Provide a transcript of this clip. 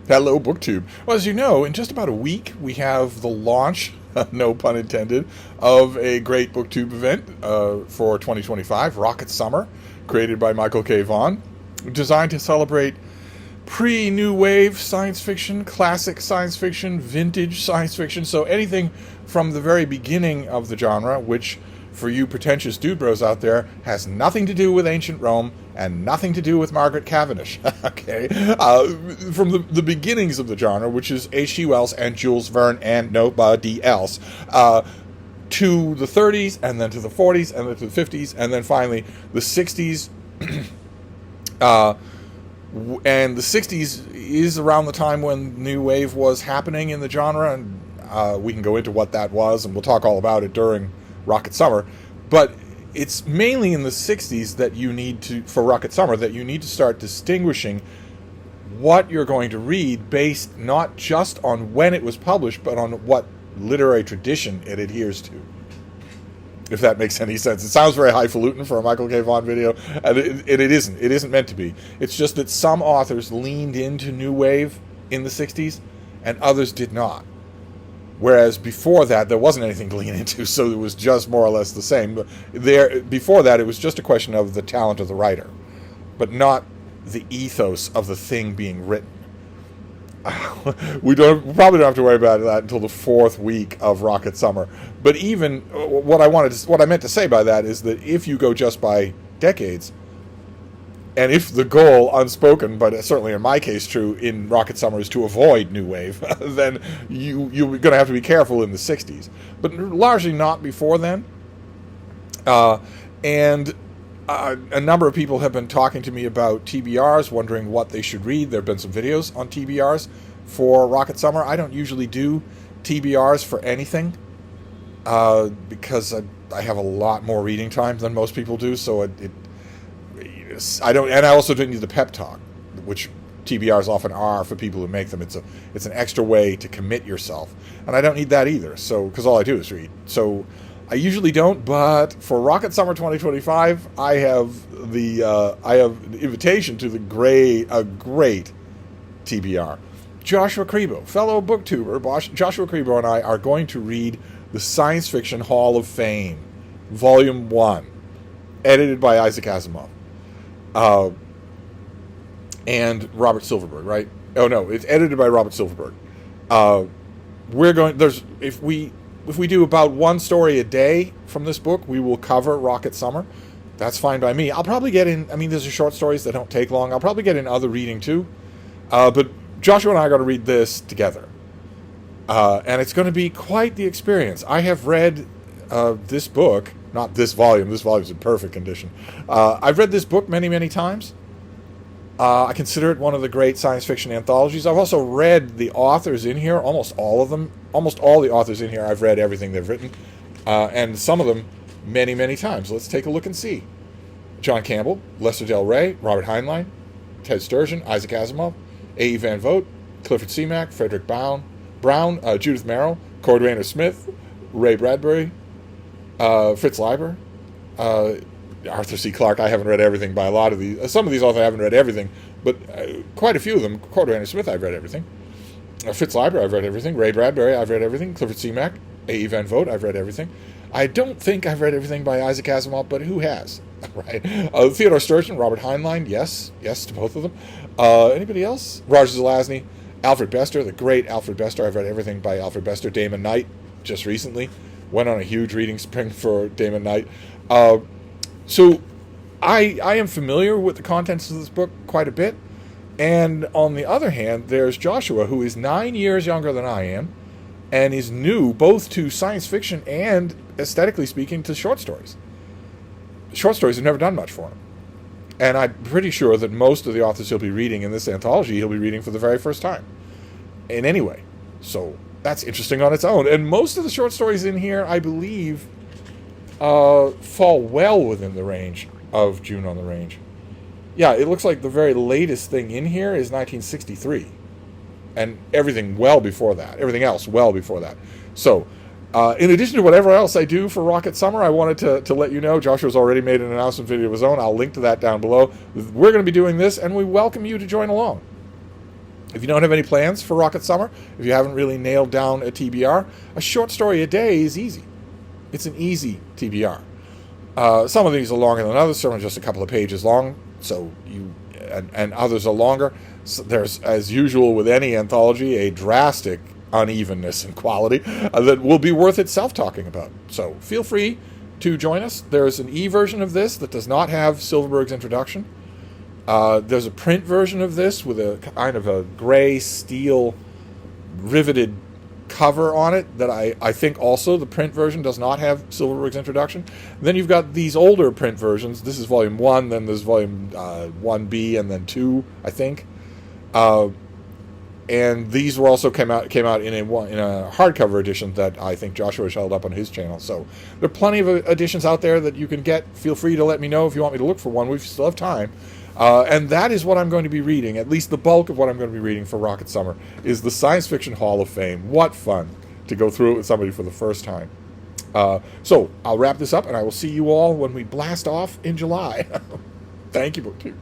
Hello, BookTube. Well, as you know, in just about a week, we have the launch, no pun intended, of a great BookTube event for 2025, Rocket Summer, created by Michael K. Vaughan, designed to celebrate pre-New Wave science fiction, classic science fiction, vintage science fiction, so anything from the very beginning of the genre, which, for you pretentious dude bros out there, has nothing to do with ancient Rome and nothing to do with Margaret Cavendish, okay? From the beginnings of the genre, which is H.G. Wells and Jules Verne and nobody else, to the 30s, and then to the 40s, and then to the 50s, and then finally the 60s. And the 60s is around the time when New Wave was happening in the genre, and we can go into what that was, and we'll talk all about it during Rocket Summer. But it's mainly in the 60s that you need to, for Rocket Summer, that you need to start distinguishing what you're going to read based not just on when it was published, but on what literary tradition it adheres to. If that makes any sense. It sounds very highfalutin for a Michael K. Vaughan video, and it isn't. It isn't meant to be. It's just that some authors leaned into New Wave in the 60s, and others did not. Whereas before that, there wasn't anything to lean into, so it was just more or less the same. Before that, it was just a question of the talent of the writer, but not the ethos of the thing being written. We probably don't have to worry about that until the fourth week of Rocket Summer. But even what I meant to say by that is that if you go just by decades, and if the goal, unspoken, but certainly in my case true, in Rocket Summer is to avoid New Wave, then you're going to have to be careful in the 60s. But largely not before then. And a number of people have been talking to me about TBRs, wondering what they should read. There have been some videos on TBRs for Rocket Summer. I don't usually do TBRs for anything because I have a lot more reading time than most people do. So I don't, and I also don't need the pep talk, which TBRs often are for people who make them. It's an extra way to commit yourself, and I don't need that either. So because all I do is read. So I usually don't, but for Rocket Summer 2025, I have the invitation to a great TBR. Joshua Crebo, fellow booktuber, Joshua Crebo and I are going to read the Science Fiction Hall of Fame, Volume 1, edited by Isaac Asimov. And Robert Silverberg, right? Oh no, it's edited by Robert Silverberg. If we do about one story a day from this book, we will cover Rocket Summer. That's fine by me. I'll probably get in, these are short stories that don't take long. I'll probably get in other reading too. But Joshua and I are going to read this together. And it's going to be quite the experience. I have read this book, not this volume. This volume is in perfect condition. I've read this book many, many times. I consider it one of the great science fiction anthologies. I've also read the authors in here, almost all of them. Almost all the authors in here, I've read everything they've written. And some of them many, many times. Let's take a look and see. John Campbell, Lester Del Rey, Robert Heinlein, Ted Sturgeon, Isaac Asimov, A.E. Van Vogt, Clifford Seamack, Frederick Brown, Judith Merrill, Cord Rayner Smith, Ray Bradbury, Fritz Leiber, Arthur C. Clarke. I haven't read everything by a lot of these. Some of these authors I haven't read everything, but quite a few of them. Cord Rayner Smith, I've read everything. Fritz Leiber, I've read everything. Ray Bradbury, I've read everything. Clifford Seamack, A.E. Van Vogt, I've read everything. I don't think I've read everything by Isaac Asimov, but who has? Right? Theodore Sturgeon, Robert Heinlein, yes to both of them. Anybody else? Roger Zelazny, Alfred Bester, the great Alfred Bester. I've read everything by Alfred Bester. Damon Knight, just recently. Went on a huge reading spree for Damon Knight. So I am familiar with the contents of this book quite a bit. And on the other hand, there's Joshua, who is 9 years younger than I am, and is new both to science fiction and, aesthetically speaking, to short stories. Short stories have never done much for him. And I'm pretty sure that most of the authors he'll be reading in this anthology, he'll be reading for the very first time. In any way. So that's interesting on its own. And most of the short stories in here, I believe, fall well within the range of June on the Range. Yeah, it looks like the very latest thing in here is 1963. And everything well before that. Everything else well before that. So, in addition to whatever else I do for Rocket Summer, I wanted to let you know, Joshua's already made an announcement video of his own. I'll link to that down below. We're going to be doing this, and we welcome you to join along. If you don't have any plans for Rocket Summer, if you haven't really nailed down a TBR, a short story a day is easy. It's an easy TBR. Some of these are longer than others. Some are just a couple of pages long, and others are longer. So there's, as usual with any anthology, a drastic unevenness in quality that will be worth itself talking about. So feel free to join us. There's an e-version of this that does not have Silverberg's introduction. There's a print version of this with a kind of a gray steel riveted cover on it that I think also the print version does not have Silverberg's introduction. Then you've got these older print versions. This is volume 1, then there's volume 1B, and then 2, I think. And these were also came out in a hardcover edition that I think Joshua has held up on his channel. So there are plenty of editions out there that you can get. Feel free to let me know if you want me to look for one. We still have time. And that is what I'm going to be reading. At least the bulk of what I'm going to be reading for Rocket Summer is the Science Fiction Hall of Fame. What fun to go through it with somebody for the first time. So I'll wrap this up, and I will see you all when we blast off in July. Thank you, BookTube.